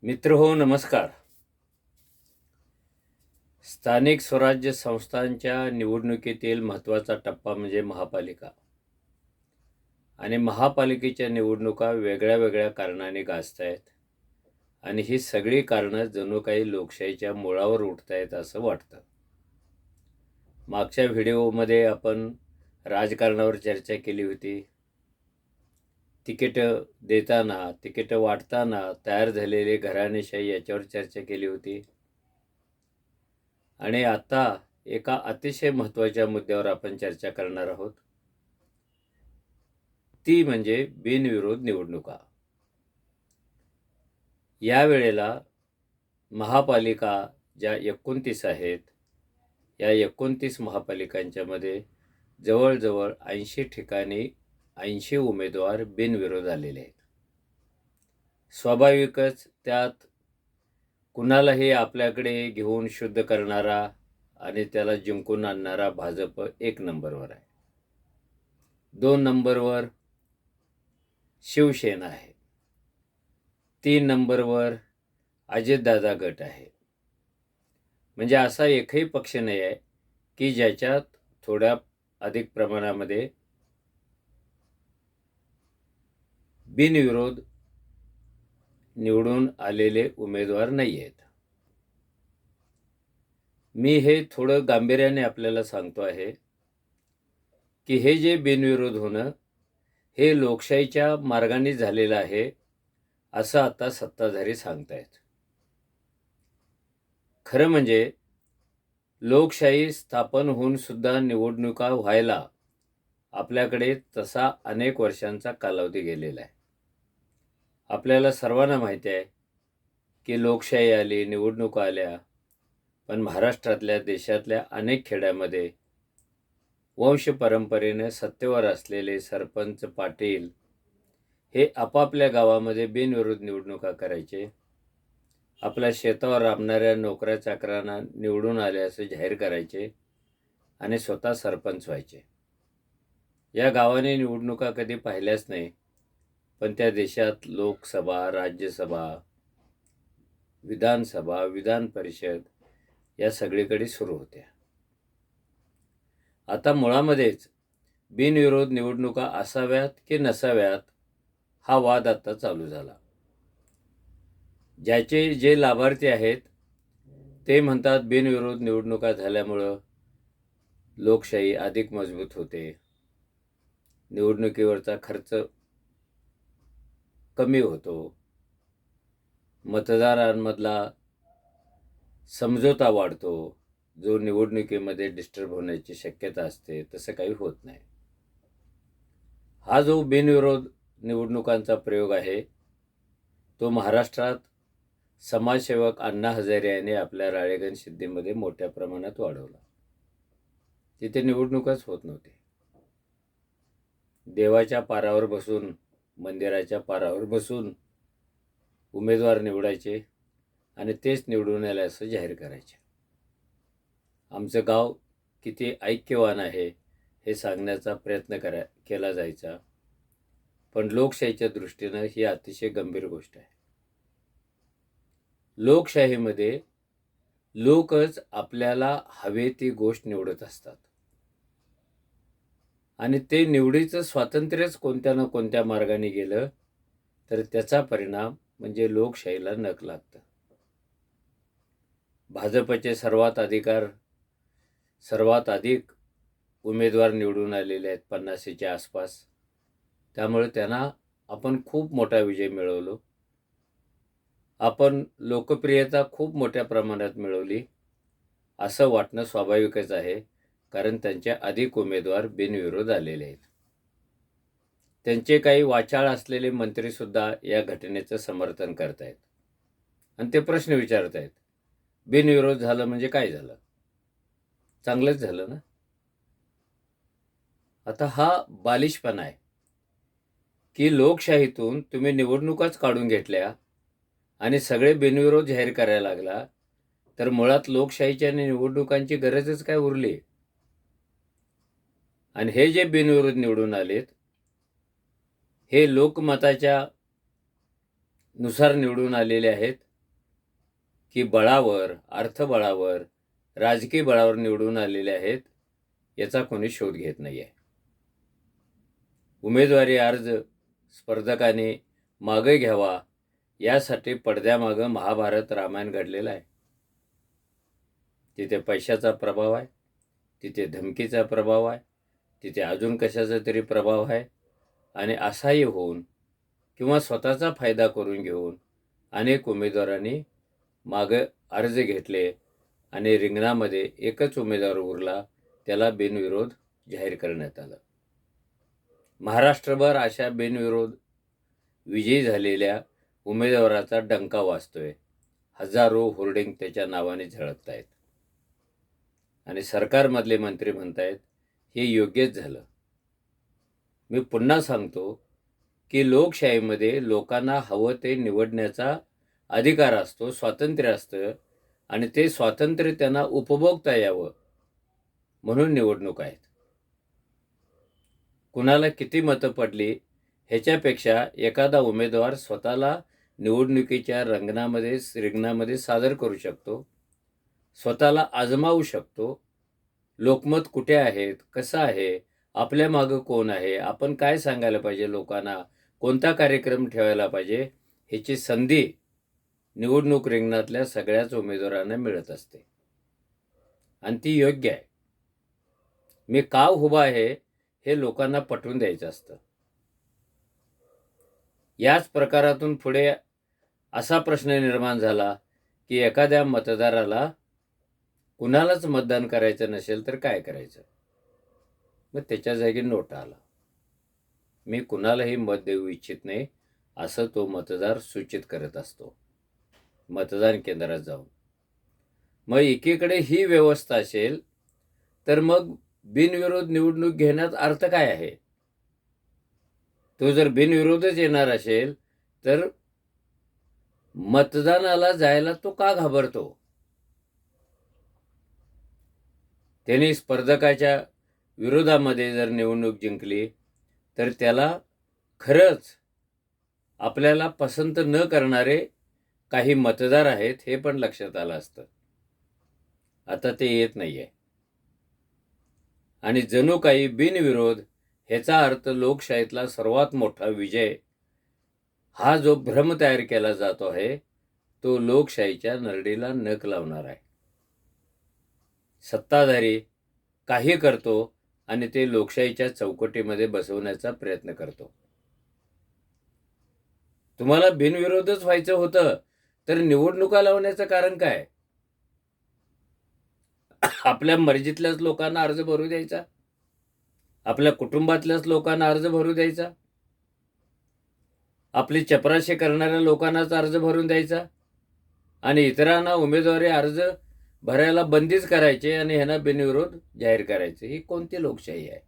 मित्र हो नमस्कार. स्थानिक स्वराज्य संस्थांच्या निवडणुकीतील महत्त्वाचा टप्पा म्हणजे महापालिका. आणि महापालिकेच्या निवडणुका वेगळ्या वेगळ्या कारणाने गाजत आहेत. आणि ही सगळी कारणं जणू काही लोकशाहीच्या मुळावर उठत आहेत असं वाटतं. मागच्या व्हिडिओमध्ये आपण राजकारणावर चर्चा केली होती. तिकीटं देताना, तिकीटं वाटताना तयार झालेले घराणेशाही याच्यावर चर्चा केली होती. आणि आता एका अतिशय महत्त्वाच्या मुद्द्यावर आपण चर्चा करणार आहोत. ती म्हणजे बिनविरोध निवडणुका. यावेळेला महापालिका ज्या 29 आहेत, या 29 महापालिकांच्यामध्ये जवळजवळ 80 ठिकाणी 80 उमेदवार बिनविरोध आलेले आहेत. स्वाभाविकच त्यात कुणालाही आपल्याकडे घेऊन शुद्ध करणारा आणि त्याला जिंकून आणणारा भाजप 1 नंबरवर आहे. 2 नंबरवर शिवसेना आहे. 3 नंबरवर अजितदादा गट आहे. म्हणजे असा एकही पक्ष नाही आहे की ज्याच्यात थोड्या अधिक प्रमाणामध्ये बिनविरोध निवडून आलेले उमेदवार नाही आहेत. मी हे थोडं गांभीर्याने आपल्याला सांगतो आहे की हे जे बिनविरोध होणं हे लोकशाहीच्या मार्गाने झालेलं आहे असं आता सत्ताधारी सांगतायत. खरं म्हणजे लोकशाही स्थापन होऊन सुद्धा निवडणुका व्हायला आपल्याकडे तसा अनेक वर्षांचा कालावधी गेलेला आहे. आपल्याला सर्वांना माहिती आहे की लोकशाही आली, निवडणुका आल्या, पण महाराष्ट्रातल्या देशातल्या अनेक खेड्यामध्ये वंश परंपरेने सत्तेवर असलेले सरपंच, पाटील हे आपापल्या गावामध्ये बिनविरोध निवडणुका करायचे. आपल्या शेतावर राबणाऱ्या नोकऱ्या चाकरांना निवडून आले असं जाहीर करायचे आणि स्वतः सरपंच व्हायचे. या गावाने निवडणुका कधी पाहिल्याच नाही, पण त्या देशात लोकसभा, राज्यसभा, विधानसभा, विधान परिषद या सगळीकडे सुरू होत्या. आता मुळामध्येच बिनविरोध निवडणुका असाव्यात की नसाव्यात हा वाद आता चालू झाला. ज्याचे जे लाभार्थी आहेत ते म्हणतात बिनविरोध निवडणुका झाल्यामुळं लोकशाही अधिक मजबूत होते, निवडणुकीवरचा खर्च कमी होतो, मतदारांमधला समझोता वाढतो, जो निवडणुकीमध्ये डिस्टर्ब होण्याची शक्यता असते तसं काही होत नाही. हा जो बिनविरोध निवडणुकांचा प्रयोग आहे तो महाराष्ट्रात समाजसेवक अण्णा हजारे यांनी आपल्या राळेगण सिद्धीमध्ये मोठ्या प्रमाणात वाढवला. तिथे निवडणुकाच होत नव्हती. देवाच्या पारावर बसून, मंदिराच्या पारावर बसून उमेदवार निवडायचे आणि तेच निवडून आले असं जाहीर करायचे. आमचं गाव किती ऐक्यवान आहे हे सांगण्याचा प्रयत्न केला जायचा. पण लोकशाहीच्या दृष्टीनं ही अतिशय गंभीर गोष्ट आहे. लोकशाहीमध्ये लोकच आपल्याला हवे ती गोष्ट निवडत असतात आणि ते निवडीचं स्वातंत्र्यच कोणत्या ना कोणत्या मार्गाने गेलं तर त्याचा परिणाम म्हणजे लोकशाहीला नख लागतं. भाजपचे सर्वात अधिक उमेदवार निवडून आलेले आहेत 50च्या आसपास. त्यामुळे त्यांना आपण खूप मोठा विजय मिळवलो. आपण लोकप्रियता खूप मोठ्या प्रमाणात मिळवली असं वाटणं स्वाभाविकच आहे, कारण त्यांचे अधिक उमेदवार बिनविरोध आलेले आहेत. त्यांचे काही वाचाळ असलेले मंत्रीसुद्धा या घटनेचं समर्थन करत आहेत आणि ते प्रश्न विचारत आहेत, बिनविरोध झालं म्हणजे काय झालं? चांगलंच झालं ना. आता हा बालिशपणा आहे की लोकशाहीतून तुम्ही निवडणुकाच काढून घेतल्या आणि सगळे बिनविरोध जाहीर करायला लागला, तर मुळात लोकशाहीच्या निवडणुकांची गरजच काय उरली? आणि हे जे बिनविरोध निवडून आलेत हे लोकमताच्या नुसार निवडून आलेले आहेत की बळावर, अर्थबळावर, राजकीय बळावर निवडून आलेले आहेत याचा कोणी शोध घेत नाही आहे. उमेदवारी अर्ज स्पर्धकांनी मागे घ्यावा यासाठी पडद्यामागं महाभारत रामायण घडलेलं आहे. तिथे पैशाचा प्रभाव आहे, तिथे धमकीचा प्रभाव आहे, तिथे अजून कशाचा तरी प्रभाव आहे. आणि असाही होऊन किंवा स्वतःचा फायदा करून घेऊन अनेक उमेदवारांनी मागं अर्ज घेतले आणि रिंगणामध्ये एकच उमेदवार उरला, त्याला बिनविरोध जाहीर करण्यात आलं. महाराष्ट्रभर अशा बिनविरोध विजयी झालेल्या उमेदवाराचा डंका वाजतोय. हजारो होर्डिंग त्याच्या नावाने झळकत आहेत आणि सरकारमधले मंत्री म्हणतायत हे योग्यच झालं. मी पुन्हा सांगतो की लोकशाहीमध्ये लोकांना हवं ते निवडण्याचा अधिकार असतो, स्वातंत्र्य असतं आणि ते स्वातंत्र्य त्यांना उपभोगता यावं म्हणून निवडणूक आहेत. कुणाला किती मतं पडली ह्याच्यापेक्षा एखादा उमेदवार स्वतःला निवडणुकीच्या रिंगणामध्ये सादर करू शकतो, स्वतःला आजमावू शकतो. लोकमत कुठे आहेत, कसं आहे, आपल्या मागं कोण आहे, आपण काय सांगायला पाहिजे लोकांना, कोणता कार्यक्रम ठेवायला पाहिजे, ह्याची संधी निवडणूक रिंगणातल्या सगळ्याच उमेदवारांना मिळत असते आणि ती योग्य आहे. मी का उभा आहे हे लोकांना पटवून द्यायचं असतं. याच प्रकारातून पुढे असा प्रश्न निर्माण झाला की एखाद्या मतदाराला कुणालाच मतदान करायचं नसेल तर काय करायचं. मग त्याच्या जागी नोटा आला. मी कुणालाही मत देऊ इच्छित नाही असं तो मतदार सूचित करत असतो मतदान केंद्रात जाऊन. मग एकीकडे ही व्यवस्था असेल तर मग बिनविरोध निवडणूक घेण्यात अर्थ काय आहे. तो जर बिनविरोधच येणार असेल तर मतदानाला जायला तो का घाबरतो. त्यांनी स्पर्धकाच्या विरोधामध्ये जर निवडणूक जिंकली तर त्याला खरंच आपल्याला पसंत न करणारे काही मतदार आहेत हे पण लक्षात आलं असतं. आता ते येत नाहीये आणि जणू काही बिनविरोध ह्याचा अर्थ लोकशाहीतला सर्वात मोठा विजय हा जो भ्रम तयार केला जातो आहे तो लोकशाहीच्या नरडीला नख लावणार आहे. सत्ताधारी काही करतो आणि ते लोकशाहीच्या चौकटीमध्ये बसवण्याचा प्रयत्न करतो. तुम्हाला बिनविरोधच व्हायचं होतं तर निवडणुका लावण्याचं कारण काय. आपल्या मर्जीतल्याच लोकांना अर्ज भरू द्यायचा, आपल्या कुटुंबातल्याच लोकांना अर्ज भरू द्यायचा, आपली चपराशी करणाऱ्या लोकांनाच अर्ज भरून द्यायचा आणि इतरांना उमेदवारी अर्ज भरायला बंदीच करायचे आणि ह्यांना बिनविरोध जाहीर करायचे. ही कोणती लोकशाही आहे.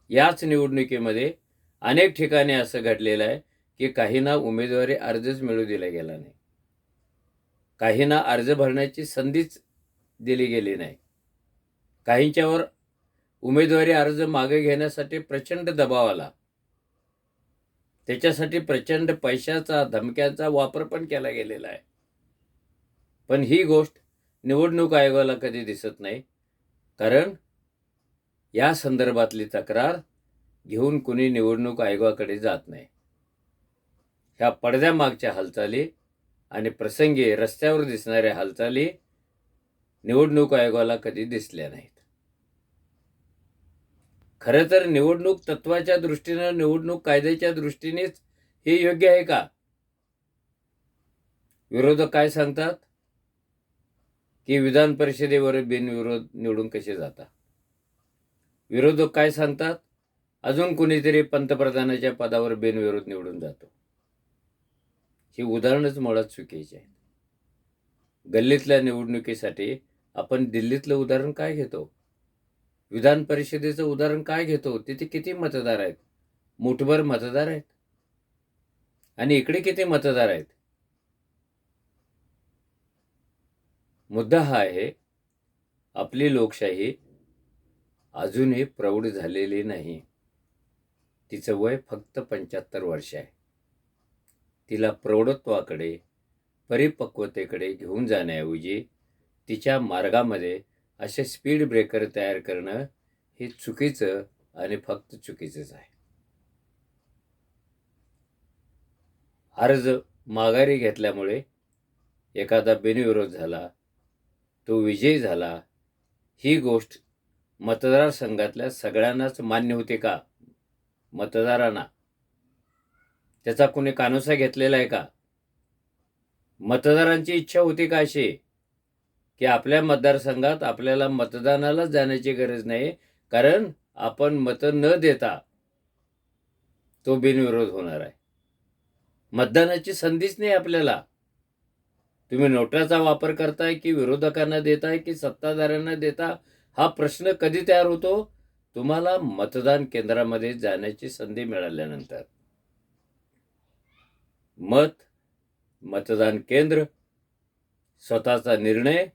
याच निवडणुकीमध्ये अनेक ठिकाणी असं घडलेलं आहे की काहींना उमेदवारी अर्जच मिळू दिला गेला नाही, काहींना अर्ज भरण्याची संधीच दिली गेली नाही, काहींच्यावर उमेदवारी अर्ज मागे घेण्यासाठी प्रचंड दबाव आला, त्याच्यासाठी प्रचंड पैशाचा धमक्यांचा वापर पण केला गेलेला आहे. पण ही गोष्ट निवडणूक आयोगाला कधी दिसत नाही, कारण या संदर्भातली तक्रार घेऊन कुणी निवडणूक आयोगाकडे जात नाही. ह्या पडद्यामागच्या हालचाली आणि प्रसंगी रस्त्यावर दिसणाऱ्या हालचाली निवडणूक आयोगाला कधी दिसल्या नाहीत. खरं तर निवडणूक तत्वाच्या दृष्टीनं, निवडणूक कायद्याच्या दृष्टीनेच हे योग्य आहे का. विरोधक काय सांगतात की विधान परिषदेवर बिनविरोध निवडून कसे जातात. विरोधक काय सांगतात, अजून कुणीतरी पंतप्रधानाच्या पदावर बिनविरोध निवडून जातो. ही उदाहरणच मुळात चुकीची आहेत. गल्लीतल्या निवडणुकीसाठी आपण दिल्लीतलं उदाहरण काय घेतो, विधान परिषदेचं उदाहरण काय घेतो. तिथे किती मतदार आहेत, मुठभर मतदार आहेत आणि इकडे किती मतदार आहेत. मुद्दा हा आहे, आपली लोकशाही अजूनही प्रौढ झालेली नाही. तिचं वय फक्त 75 वर्ष आहे. तिला प्रौढत्वाकडे परिपक्वतेकडे घेऊन जाण्याऐवजी तिच्या मार्गामध्ये असे स्पीड ब्रेकर तयार करणं हे चुकीचं आणि फक्त चुकीचंच आहे. अर्ज माघारी घेतल्यामुळे एखादा बिनविरोध झाला, तो विजयी झाला, ही गोष्ट मतदारसंघातल्या सगळ्यांनाच मान्य होते का? मतदारांना त्याचा कोणी कानोसा घेतलेला आहे का? मतदारांची इच्छा होती का अशी की आपल्या मतदारसंघात आपल्याला मतदानालाच जाण्याची गरज नाही, कारण आपण मतं न देता तो बिनविरोध होणार आहे. मतदानाची संधीच नाही आपल्याला. तुम्ही नोटाचा वापर करताय की विरोधकांना देताय की सत्ताधाऱ्यांना देता, हा प्रश्न कधी तयार होतो? तुम्हाला मतदान केंद्रामध्ये जाण्याची संधी मिळाल्यानंतर. मतदान केंद्र, स्वतःचा निर्णय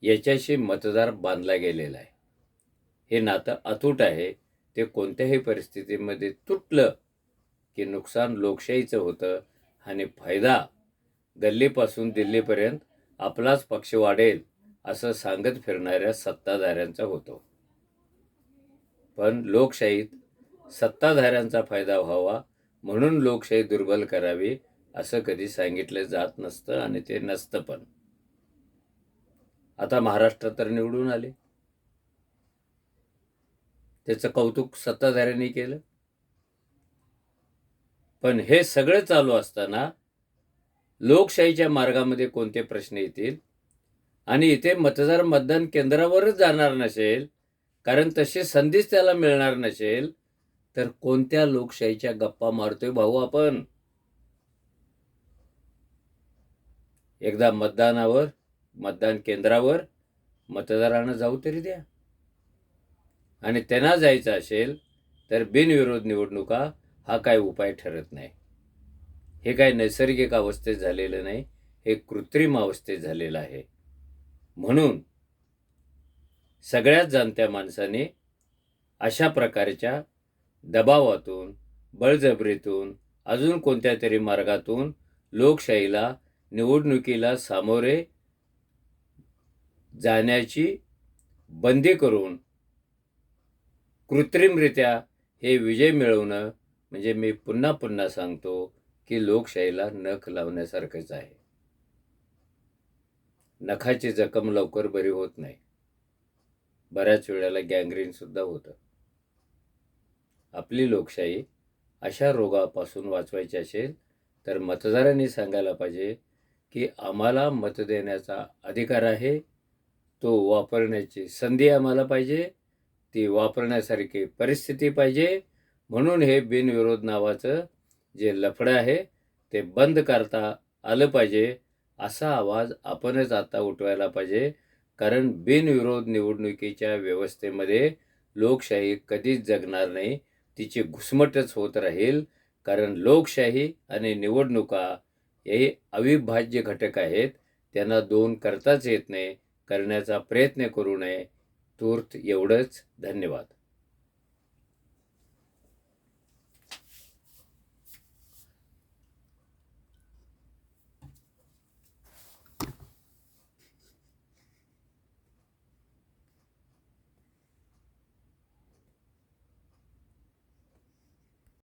याच्याशी मतदार बांधला गेलेला आहे. हे नातं अतूट आहे. ते कोणत्याही परिस्थितीमध्ये तुटलं की नुकसान लोकशाहीचं होतं आणि फायदा गल्लीपासून दिल्लीपर्यंत आपलाच पक्ष वाढेल असं सांगत फिरणाऱ्या सत्ताधाऱ्यांचा होतो. पण लोकशाहीत सत्ताधाऱ्यांचा फायदा व्हावा म्हणून लोकशाही दुर्बल करावी असं कधी सांगितलं जात नसतं आणि ते नसतं पण. आता महाराष्ट्रात तर निवडून आले, त्याचं कौतुक सत्ताधाऱ्यांनी केलं. पण हे सगळं चालू असताना लोकशाहीच्या मार्गामध्ये कोणते प्रश्न येतील आणि इथे मतदार मतदान केंद्रावरच जाणार नसेल, कारण तशी संधीच त्याला मिळणार नसेल, तर कोणत्या लोकशाहीच्या गप्पा मारतोय भाऊ आपण? एकदा मतदान केंद्रावर मतदारांना जाऊ तरी द्या. आणि त्यांना जायचं असेल तर बिनविरोध निवडणुका हा काय उपाय ठरत नाही. हे काय नैसर्गिक अवस्थेत झालेलं नाही, हे कृत्रिम अवस्थेत झालेलं आहे. म्हणून सगळ्याच जाणत्या माणसाने अशा प्रकारच्या दबावातून, बळजबरीतून, अजून कोणत्या तरी मार्गातून लोकशाहीला, निवडणुकीला सामोरे जाण्याची बंदी करून कृत्रिमरित्या हे विजय मिळवणं म्हणजे मी पुन्हा पुन्हा सांगतो की लोकशाहीला नख लावण्यासारखंच आहे. नखाची जखम लवकर बरी होत नाही. बऱ्याच वेळेला गँग्रीन सुद्धा होतं. आपली लोकशाही अशा रोगापासून वाचवायची असेल तर मतदारांनी सांगायला पाहिजे की आम्हाला मत देण्याचा अधिकार आहे, तो वापरण्याची संधी आम्हाला पाहिजे, ती वापरण्यासारखी परिस्थिती पाहिजे. म्हणून हे बिनविरोध नावाचं जे लफडं आहे ते बंद करता आलं पाहिजे, असा आवाज आपणच आता उठवायला पाहिजे. कारण बिनविरोध निवडणुकीच्या व्यवस्थेमध्ये लोकशाही कधीच जगणार नाही, तिची घुसमटच होत राहील. कारण लोकशाही आणि निवडणुका हे अविभाज्य घटक आहेत, त्यांना दोन करताच येत नाही. करण्याचा प्रयत्न करू नये. तूर्त एवढंच. धन्यवाद.